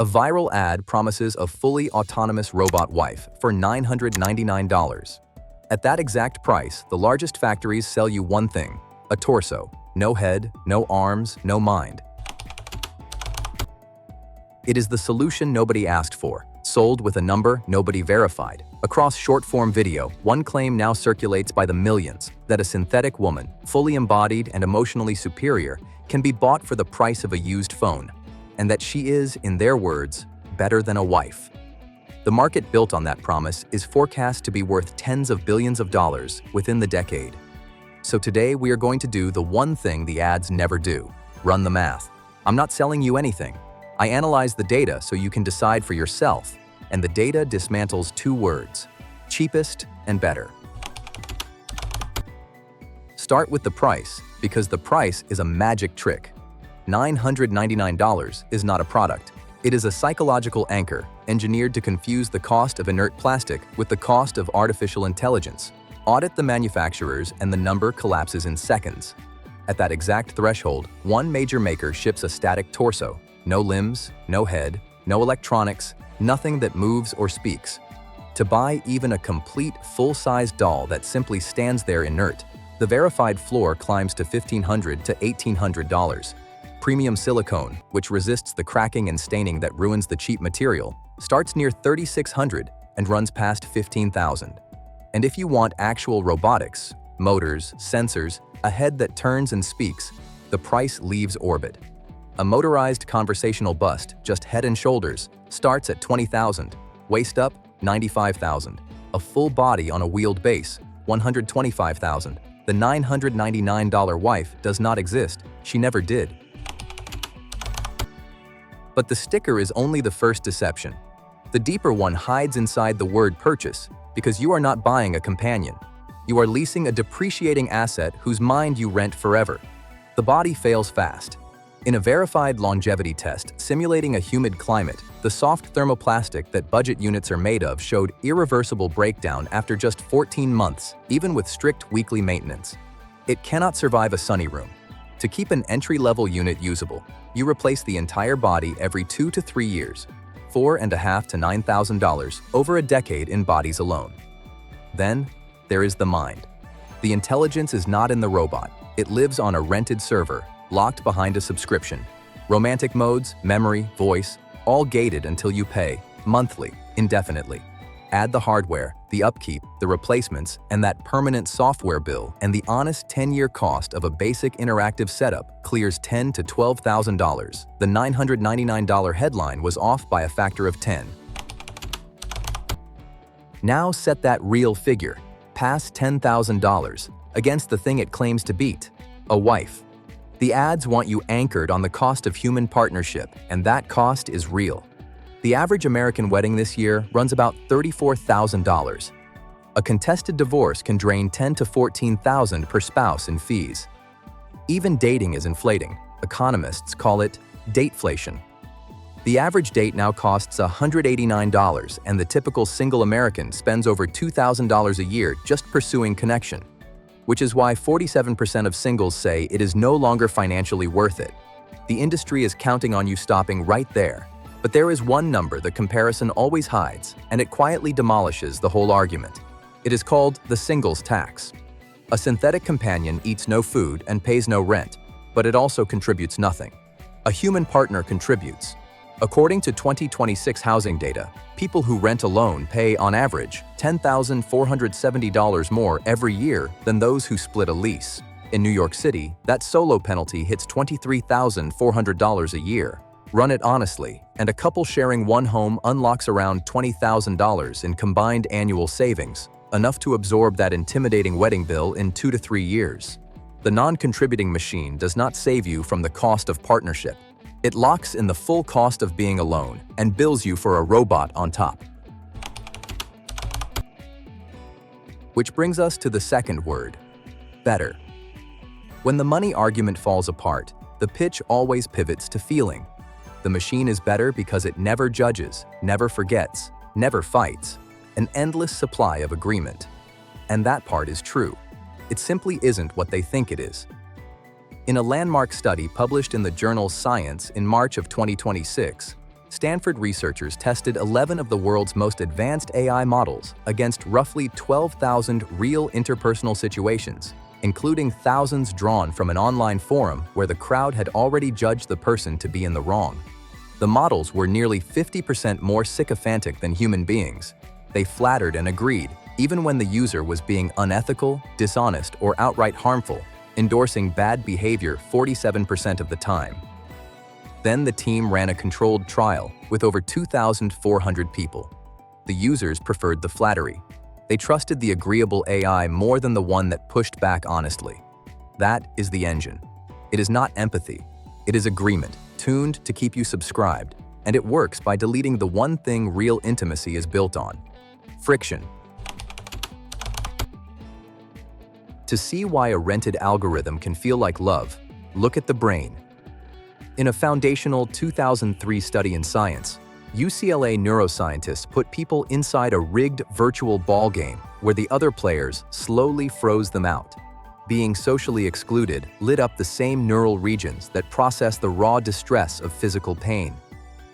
A viral ad promises a fully autonomous robot wife for $999. At that exact price, the largest factories sell you one thing: a torso. No head, no arms, no mind. It is the solution nobody asked for, sold with a number nobody verified. Across short-form video, one claim now circulates by the millions that a synthetic woman, fully embodied and emotionally superior, can be bought for the price of a used phone, and that she is, in their words, better than a wife. The market built on that promise is forecast to be worth tens of billions of dollars within the decade. So today we are going to do the one thing the ads never do: run the math. I'm not selling you anything. I analyze the data so you can decide for yourself, and the data dismantles two words: cheapest and better. Start with the price, because the price is a magic trick. $999 is not a product. It is a psychological anchor engineered to confuse the cost of inert plastic with the cost of artificial intelligence. Audit the manufacturers and the number collapses in seconds. At that exact threshold, one major maker ships a static torso. No limbs, no head, no electronics, nothing that moves or speaks. To buy even a complete, full-size doll that simply stands there inert, the verified floor climbs to $1,500 to $1,800. Premium silicone, which resists the cracking and staining that ruins the cheap material, starts near $3,600 and runs past $15,000. And if you want actual robotics, motors, sensors, a head that turns and speaks, the price leaves orbit. A motorized conversational bust, just head and shoulders, starts at $20,000, waist up, $95,000. A full body on a wheeled base, $125,000. The $999 wife does not exist. She never did. But the sticker is only the first deception. The deeper one hides inside the word purchase, because you are not buying a companion. You are leasing a depreciating asset whose mind you rent forever. The body fails fast. In a verified longevity test simulating a humid climate, the soft thermoplastic that budget units are made of showed irreversible breakdown after just 14 months, even with strict weekly maintenance. It cannot survive a sunny room. To keep an entry-level unit usable, you replace the entire body every 2 to 3 years, $4,500 to $9,000 over a decade in bodies alone. Then, there is the mind. The intelligence is not in the robot. It lives on a rented server, locked behind a subscription. Romantic modes, memory, voice, all gated until you pay, monthly, indefinitely. Add the hardware, the upkeep, the replacements, and that permanent software bill, and the honest 10-year cost of a basic interactive setup clears $10,000 to $12,000. The $999 headline was off by a factor of 10. Now set that real figure, past $10,000, against the thing it claims to beat: a wife. The ads want you anchored on the cost of human partnership, and that cost is real. The average American wedding this year runs about $34,000. A contested divorce can drain $10,000 to $14,000 per spouse in fees. Even dating is inflating. Economists call it dateflation. The average date now costs $189, and the typical single American spends over $2,000 a year just pursuing connection. Which is why 47% of singles say it is no longer financially worth it. The industry is counting on you stopping right there. But there is one number the comparison always hides, and it quietly demolishes the whole argument. It is called the singles tax. A synthetic companion eats no food and pays no rent, but it also contributes nothing. A human partner contributes. According to 2026 housing data, people who rent alone pay, on average, $10,470 more every year than those who split a lease. In New York City, that solo penalty hits $23,400 a year. Run it honestly, and a couple sharing one home unlocks around $20,000 in combined annual savings, enough to absorb that intimidating wedding bill in 2 to 3 years. The non-contributing machine does not save you from the cost of partnership. It locks in the full cost of being alone and bills you for a robot on top. Which brings us to the second word: better. When the money argument falls apart, the pitch always pivots to feeling. The machine is better because it never judges, never forgets, never fights, an endless supply of agreement. And that part is true. It simply isn't what they think it is. In a landmark study published in the journal Science in March of 2026, Stanford researchers tested 11 of the world's most advanced AI models against roughly 12,000 real interpersonal situations, including thousands drawn from an online forum where the crowd had already judged the person to be in the wrong. The models were nearly 50% more sycophantic than human beings. They flattered and agreed, even when the user was being unethical, dishonest, or outright harmful, endorsing bad behavior 47% of the time. Then the team ran a controlled trial with over 2,400 people. The users preferred the flattery. They trusted the agreeable AI more than the one that pushed back honestly. That is the engine. It is not empathy. It is agreement, tuned to keep you subscribed, and it works by deleting the one thing real intimacy is built on: friction. To see why a rented algorithm can feel like love, look at the brain. In a foundational 2003 study in Science, UCLA neuroscientists put people inside a rigged virtual ball game where the other players slowly froze them out. Being socially excluded lit up the same neural regions that process the raw distress of physical pain.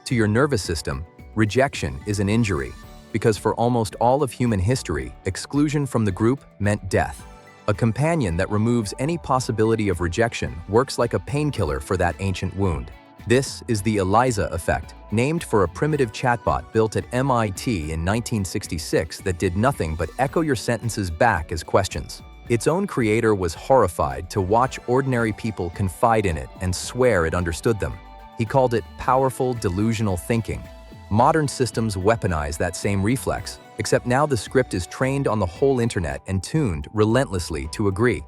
To your nervous system, rejection is an injury, because for almost all of human history, exclusion from the group meant death. A companion that removes any possibility of rejection works like a painkiller for that ancient wound. This is the ELIZA effect, named for a primitive chatbot built at MIT in 1966 that did nothing but echo your sentences back as questions. Its own creator was horrified to watch ordinary people confide in it and swear it understood them. He called it powerful delusional thinking. Modern systems weaponize that same reflex, except now the script is trained on the whole internet and tuned relentlessly to agree.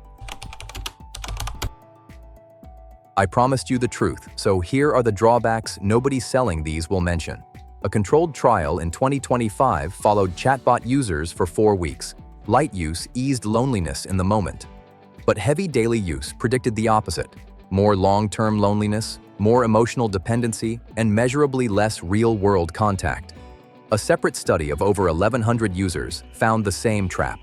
I promised you the truth, so here are the drawbacks nobody selling these will mention. A controlled trial in 2025 followed chatbot users for 4 weeks. Light use eased loneliness in the moment. But heavy daily use predicted the opposite: more long-term loneliness, more emotional dependency, and measurably less real-world contact. A separate study of over 1,100 users found the same trap.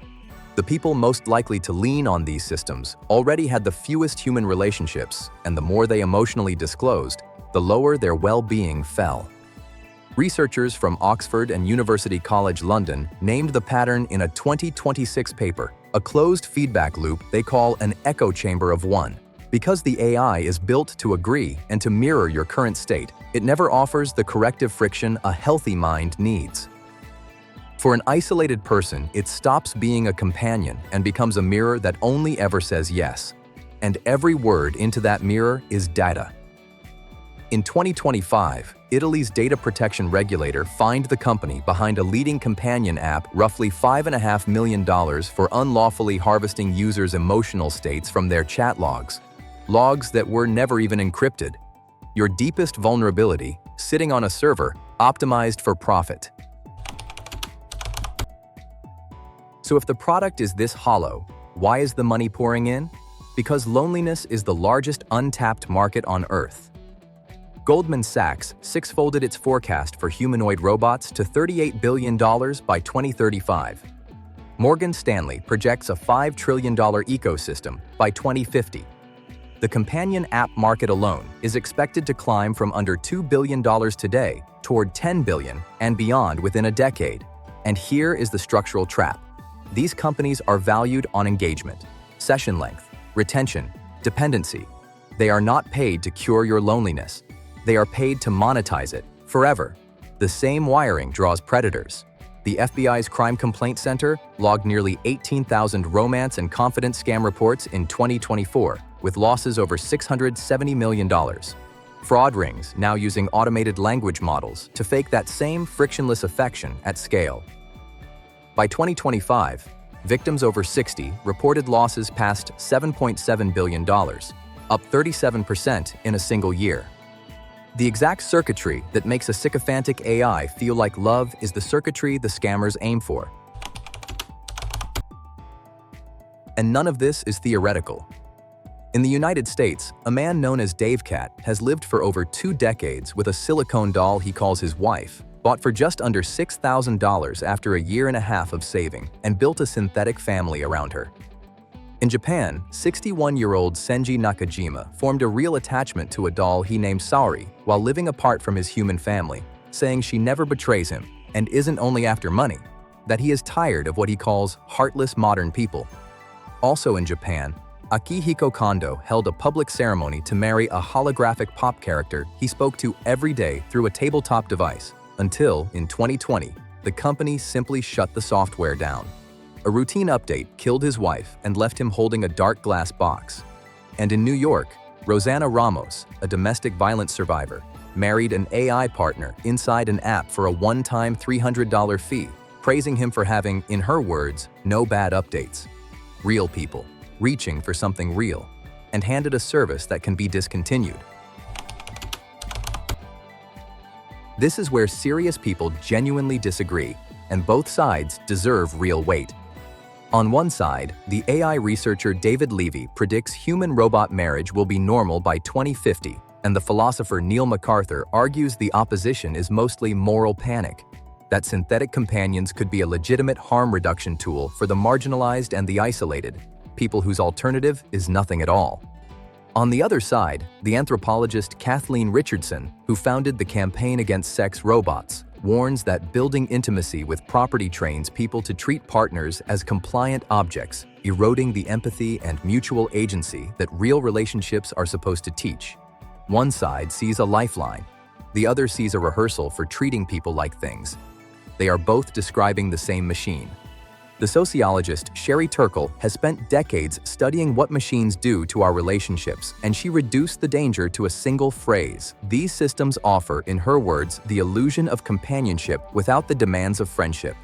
The people most likely to lean on these systems already had the fewest human relationships, and the more they emotionally disclosed, the lower their well-being fell. Researchers from Oxford and University College London named the pattern in a 2026 paper, a closed feedback loop they call an echo chamber of one. Because the AI is built to agree and to mirror your current state, it never offers the corrective friction a healthy mind needs. For an isolated person, it stops being a companion and becomes a mirror that only ever says yes. And every word into that mirror is data. In 2025, Italy's data protection regulator fined the company behind a leading companion app roughly $5.5 million for unlawfully harvesting users' emotional states from their chat logs. Logs that were never even encrypted. Your deepest vulnerability, sitting on a server, optimized for profit. So if the product is this hollow, why is the money pouring in? Because loneliness is the largest untapped market on Earth. Goldman Sachs six-folded its forecast for humanoid robots to $38 billion by 2035. Morgan Stanley projects a $5 trillion ecosystem by 2050. The companion app market alone is expected to climb from under $2 billion today toward $10 billion and beyond within a decade. And here is the structural trap. These companies are valued on engagement, session length, retention, dependency. They are not paid to cure your loneliness. They are paid to monetize it forever. The same wiring draws predators. The FBI's Crime Complaint Center logged nearly 18,000 romance and confidence scam reports in 2024, with losses over $670 million. Fraud rings now using automated language models to fake that same frictionless affection at scale. By 2025, victims over 60 reported losses past $7.7 billion, up 37% in a single year. The exact circuitry that makes a sycophantic AI feel like love is the circuitry the scammers aim for. And none of this is theoretical. In the United States, a man known as Dave Cat has lived for over 2 decades with a silicone doll he calls his wife, bought for just under $6,000 after a year and a half of saving, and built a synthetic family around her. In Japan, 61-year-old Senji Nakajima formed a real attachment to a doll he named Saori while living apart from his human family, saying she never betrays him and isn't only after money, that he is tired of what he calls heartless modern people. Also in Japan, Akihiko Kondo held a public ceremony to marry a holographic pop character he spoke to every day through a tabletop device, until, in 2020, the company simply shut the software down. A routine update killed his wife and left him holding a dark glass box. And in New York, Rosanna Ramos, a domestic violence survivor, married an AI partner inside an app for a one-time $300 fee, praising him for having, in her words, no bad updates. Real people, reaching for something real, and handed a service that can be discontinued. This is where serious people genuinely disagree, and both sides deserve real weight. On one side, the AI researcher David Levy predicts human-robot marriage will be normal by 2050, and the philosopher Neil MacArthur argues the opposition is mostly moral panic, that synthetic companions could be a legitimate harm reduction tool for the marginalized and the isolated, people whose alternative is nothing at all. On the other side, the anthropologist Kathleen Richardson, who founded the Campaign Against Sex Robots, warns that building intimacy with property trains people to treat partners as compliant objects, eroding the empathy and mutual agency that real relationships are supposed to teach. One side sees a lifeline, the other sees a rehearsal for treating people like things. They are both describing the same machine. The sociologist Sherry Turkle has spent decades studying what machines do to our relationships, and she reduced the danger to a single phrase. These systems offer, in her words, the illusion of companionship without the demands of friendship.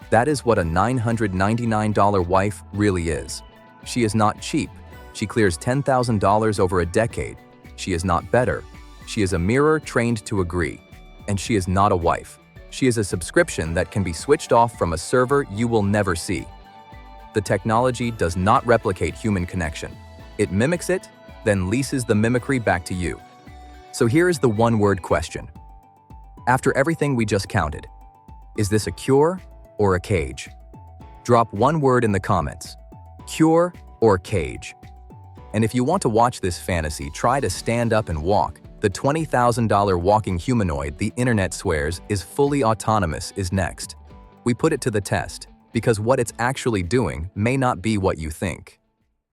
That is what a $999 wife really is. She is not cheap. She clears $10,000 over a decade. She is not better. She is a mirror trained to agree. And she is not a wife. She is a subscription that can be switched off from a server you will never see. The technology does not replicate human connection. It mimics it, then leases the mimicry back to you. So here is the one-word question. After everything we just counted, is this a cure or a cage? Drop one word in the comments. Cure or cage? And if you want to watch this fantasy try to stand up and walk, the $20,000 walking humanoid the internet swears is fully autonomous is next. We put it to the test, because what it's actually doing may not be what you think.